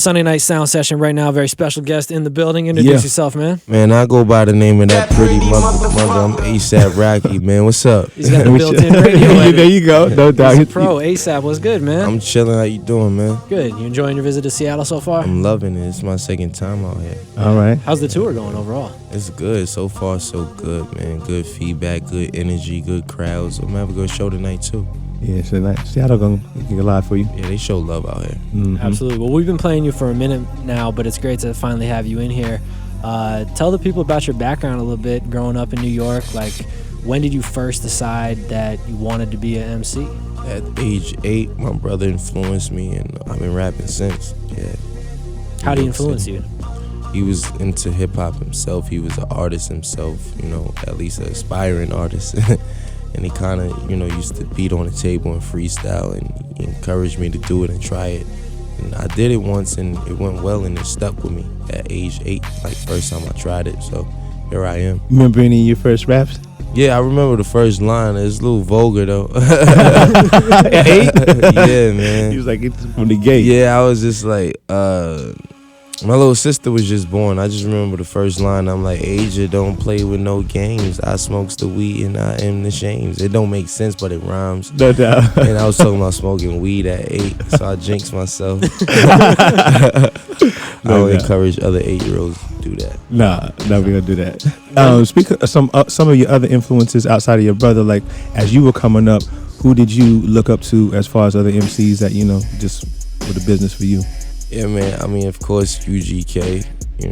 Sunday night sound session right now. Very special guest in the building. Introduce yourself, man. Man, I go by the name of that pretty mother. I'm ASAP Rocky, man. What's up? He's got the built-in radio. There you go. No doubt. He's a pro. ASAP, what's good, man? I'm chilling. How you doing, man? Good. You enjoying your visit to Seattle so far? I'm loving it. It's my second time out here. All right. How's the tour going overall? It's good. So far, so good, man. Good feedback, good energy, good crowds. I'm gonna have a good show tonight, too. Yeah, so Seattle gonna get a lot for you. Yeah, they show love out here. Mm-hmm. Absolutely. Well, we've been playing you for a minute now, but it's great to finally have you in here. Tell the people about your background a little bit, growing up in New York. Like, when did you first decide that you wanted to be an MC? At age 8, my brother influenced me, and I've been rapping since. Yeah. How did he influence you? He was into hip-hop himself. He was an artist himself, at least an aspiring artist. And he kind of, used to beat on the table and freestyle, and he encouraged me to do it and try it. And I did it once, and it went well, and it stuck with me at age 8, like first time I tried it. So here I am. Remember any of your first raps? Yeah, I remember the first line. It's a little vulgar, though. 8? Yeah, man. He was like, it's from the gate. Yeah, I was just like, my little sister was just born. I just remember the first line. I'm like, Asia don't play with no games. I smokes the weed and I am the shames. It don't make sense, but it rhymes. No doubt. And I was talking about smoking weed at 8, so I jinxed myself. I don't encourage other 8-year-olds to do that. Nah, we gonna do that. Speak of some of your other influences outside of your brother. Like, as you were coming up, who did you look up to as far as other MCs that just were the business for you? Yeah, man. I mean, of course, UGK.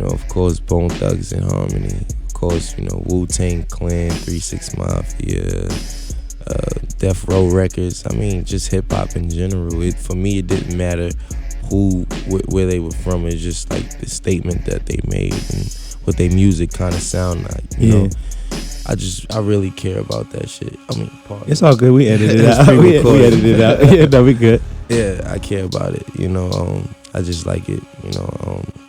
Of course, Bone Thugs and Harmony. Of course, Wu-Tang Clan, 3 6 Mafia, Death Row Records. I mean, just hip hop in general. For me, it didn't matter where they were from. It's just like the statement that they made and what their music kind of sound like. You know, I really care about that shit. I mean, it's all good. We edited it out. we edited it out. Yeah, no, we good. Yeah, I care about it. I just like it.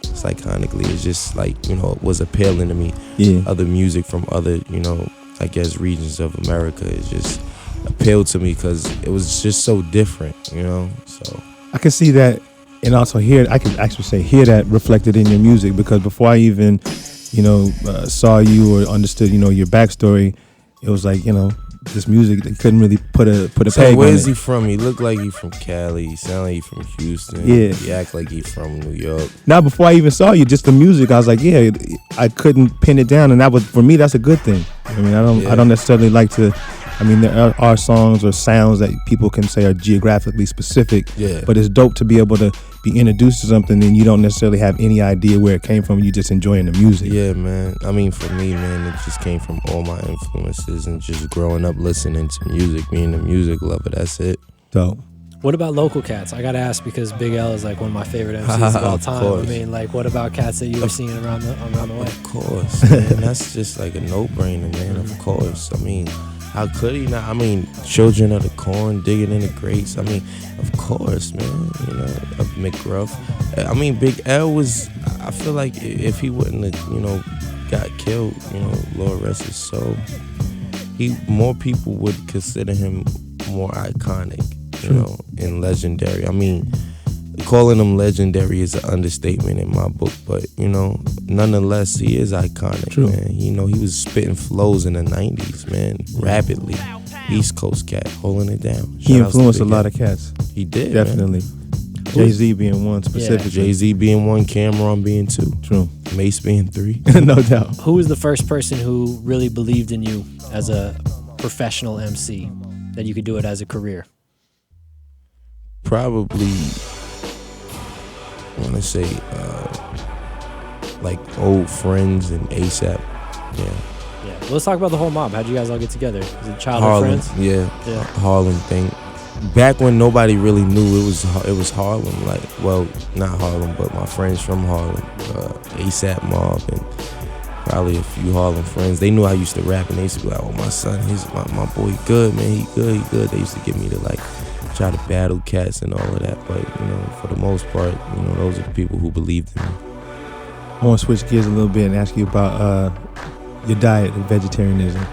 Psychonically, it's just like it was appealing to me. Yeah. Other music from other I guess regions of America, it just appealed to me because it was just so different. So I can see that. And also I can actually say hear that reflected in your music, because before I even, saw you or understood, your backstory, it was like, this music, they couldn't really put a peg on it. Where's he from? He look like he from Cali. He sound like he from Houston. Yeah. He act like he from New York. Now, before I even saw you, just the music, I was like, yeah, I couldn't pin it down, and that was, for me, that's a good thing. I mean, I don't necessarily like to. I mean, there are songs or sounds that people can say are geographically specific, but it's dope to be able to be introduced to something and you don't necessarily have any idea where it came from. You just enjoying the music. Yeah, man. I mean, for me, man, it just came from all my influences and just growing up listening to music, being a music lover. That's it. Dope. What about local cats? I gotta ask because Big L is like one of my favorite MCs of all time. Course. I mean, like, what about cats that you were seeing around the way? Of course, man. That's just like a no-brainer, man. Of course. I mean, how could he not? I mean, Children of the Corn, Digging in the Grates. I mean, of course, man. McGruff. I mean, Big L was. I feel like if he wouldn't have, got killed, Lord rest his soul, more people would consider him more iconic, and legendary. I mean, calling him legendary is an understatement in my book, but nonetheless, he is iconic. True. Man. He was spitting flows in the 90s, man, rapidly. East Coast cat, holding it down. He influenced a lot of cats. He did, definitely. Man. Jay-Z being one specifically. Jay-Z being 1, Cameron being 2. True. Mace being 3. No doubt. Who was the first person who really believed in you as a professional MC, that you could do it as a career? Probably, I want to say, like old friends and ASAP. Yeah. Well, let's talk about the whole mob. How'd you guys all get together? Is it childhood Harlem, friends? Yeah. Harlem thing. Back when nobody really knew it was Harlem. Like, well, not Harlem, but my friends from Harlem, ASAP Mob, and probably a few Harlem friends. They knew I used to rap, and they used to be like, "Oh, my son, my boy, good, man. He good." They used to get me to like try to battle cats and all of that. But for the most part, those are the people who believed in me. I want to switch gears a little bit and ask you about your diet of vegetarianism.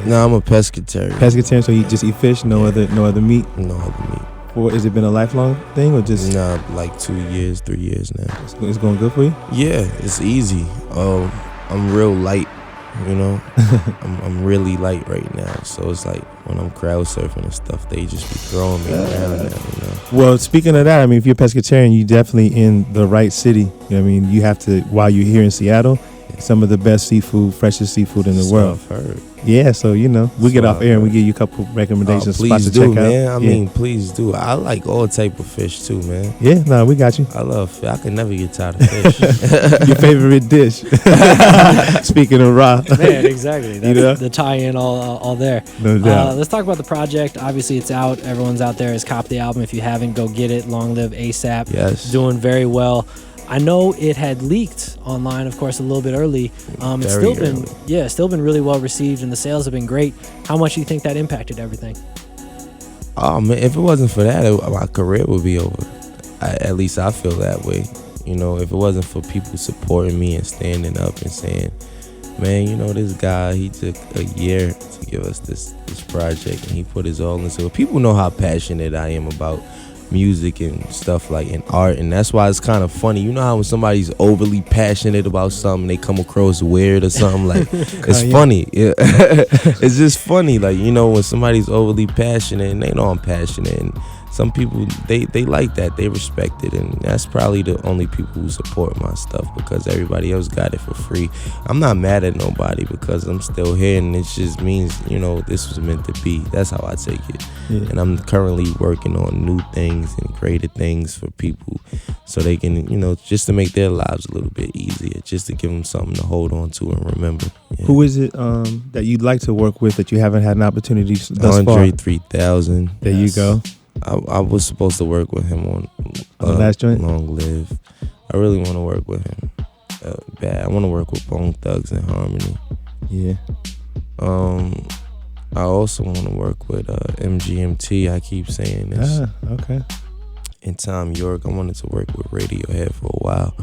No, I'm a pescatarian. Pescatarian, so you just eat fish, no other meat? No other meat. for? Has it been a lifelong thing or just? Nah, like 2 years, 3 years now. It's going good for you? Yeah, it's easy. I'm real light, you know. I'm really light right now, so it's like when I'm crowd surfing and stuff, they just be throwing me around now, you know. Well, speaking of that, I mean, if you're a pescatarian, you definitely in the right city. You know what I mean, you have to, while you're here in Seattle, some of the best seafood, freshest seafood in the world. I've heard. Yeah, so you know, we get off air and we give you a couple recommendations, spots to check man. out. I mean, please do. I like all type of fish too, man. Yeah, no, we got you. I love fish. I can never get tired of fish. Your favorite dish? Speaking of raw, Man, exactly. That's You know? the tie-in all there. no doubt. Let's talk about the project. Obviously, it's out. Everyone's out there has copped the album. If you haven't, go get it. Long live ASAP. Yes. Doing very well. I know it had leaked online, of course, a little bit early. It's Very still been really well received, and the sales have been great. How much do you think that impacted everything? Oh man, if it wasn't for that, my career would be over. At least I feel that way. You know, if it wasn't for people supporting me and standing up and saying, man, you know, this guy, he took a year to give us this project and he put his all into it. People know how passionate I am about music and stuff like and art, and that's why it's kind of funny. You know how when somebody's overly passionate about something, they come across weird or something like it's funny. Yeah. It's just funny, like, you know, when somebody's overly passionate and they know I'm passionate, and some people they like that, they respect it, and that's probably the only people who support my stuff because everybody else got it for free. I'm not mad at nobody because I'm still here, and it just means, you know, this was meant to be. That's how I take it. Yeah. And I'm currently working on new things and greater things for people so they can, you know, just to make their lives a little bit easier, just to give them something to hold on to and remember. Yeah. Who is it that you'd like to work with that you haven't had an opportunity thus Andre far? 3000. There you go. I was supposed to work with him on the last joint. Long Live. I really want to work with him. Bad. I want to work with Bone Thugs and Harmony. Yeah. I also want to work with MGMT. I keep saying this. Okay. And Tom York. I wanted to work with Radiohead for a while.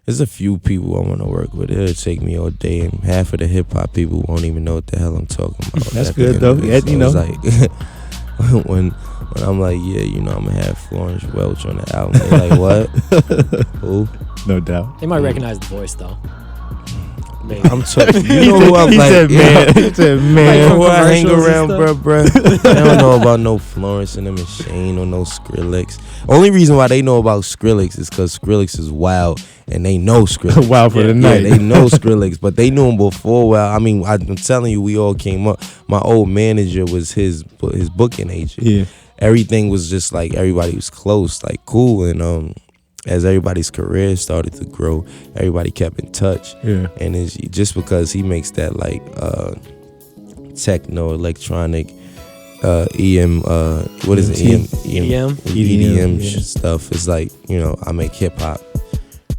There's a few people I want to work with. It'll take me all day, and half of the hip hop people won't even know what the hell I'm talking about. That's good though. Yeah, you know. Like when I'm like, yeah, you know, I'm gonna have Florence Welch on the album. They're like, what? Who? No doubt. They might recognize the voice though. Maybe. I'm talking. You know who I'm he like? Said, man. He said, man. Who I hang commercials around, and bruh. They don't know about no Florence and the Machine or no Skrillex. Only reason why they know about Skrillex is because Skrillex is wild and they know Skrillex. Wild for the night. Yeah, they know Skrillex, but they knew him before. Well, I mean, I'm telling you, we all came up. My old manager was his booking agent. Yeah. Everything was just like everybody was close, like cool, and as everybody's career started to grow, everybody kept in touch. Yeah. And it's just because he makes that like techno electronic EM what is it? EDM yeah. stuff. It's like, you know, I make hip hop.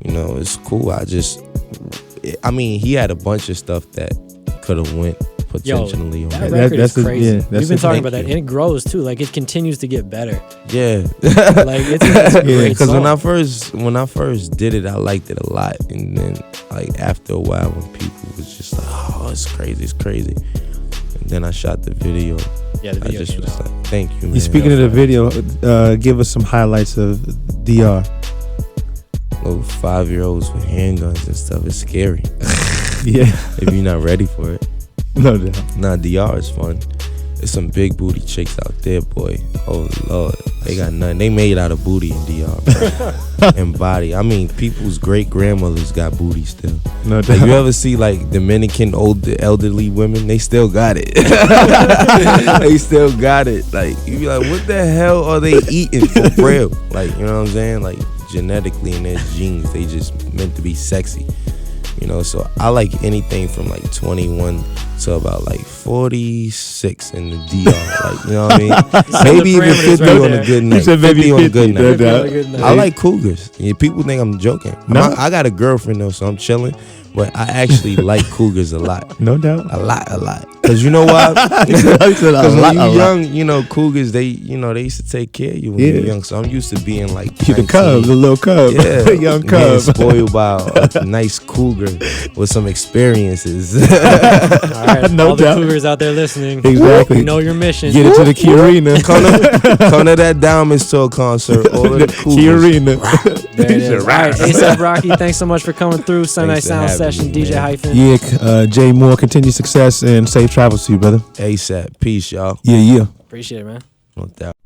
You know, it's cool. I mean, he had a bunch of stuff that could have went potentially on that it. record is crazy. We've been talking about that, and it grows too. Like it continues to get better. Yeah, like it's a great because song. when I first did it, I liked it a lot, and then like after a while, when people was just like, "Oh, it's crazy," and then I shot the video. Yeah, the video I just came was out. like, "Thank you, man." Speaking of the video, give us some highlights of DR. Little 5-year-olds with handguns and stuff. It's scary. Yeah, if you're not ready for it. No doubt. Nah, DR is fun. There's some big booty chicks out there, boy. Oh Lord, they got nothing. They made out of booty in DR, bro. And body. I mean, people's great grandmothers got booty still. No doubt. Like, you ever see like Dominican elderly women? They still got it. They still got it. Like, you be like, what the hell are they eating for real? Like, you know what I'm saying? Like, genetically in their genes, they just meant to be sexy. You know, so I like anything from like 21 to about like 46 in the DR. Like, you know what I mean? Maybe even 50 right on there. a good night. You said maybe 50 on a good 50, night. no doubt. I like cougars. Yeah, people think I'm joking. No. I got a girlfriend though, so I'm chilling. but I actually like cougars a lot. No doubt. A lot. Cause you know why? Because when you're young, you know, cougars, they used to take care of you when you're young. So I'm used to being like the cub, the little cub, young cub, being spoiled by a nice cougar with some experiences. All right, no all doubt. the cougars out there listening, exactly. You know your mission. Get it to the Key Arena. Come to that Diamond Store concert. All of the cougars. Key Arena. There it is. All right, ASAP Rocky, thanks so much for coming through. Sunday Night Sound Session, me, DJ man. Hyphen. Yeah, Jay Moore, continued success and safe travels to you, brother. ASAP. Peace, y'all. Yeah. Appreciate it, man. No doubt.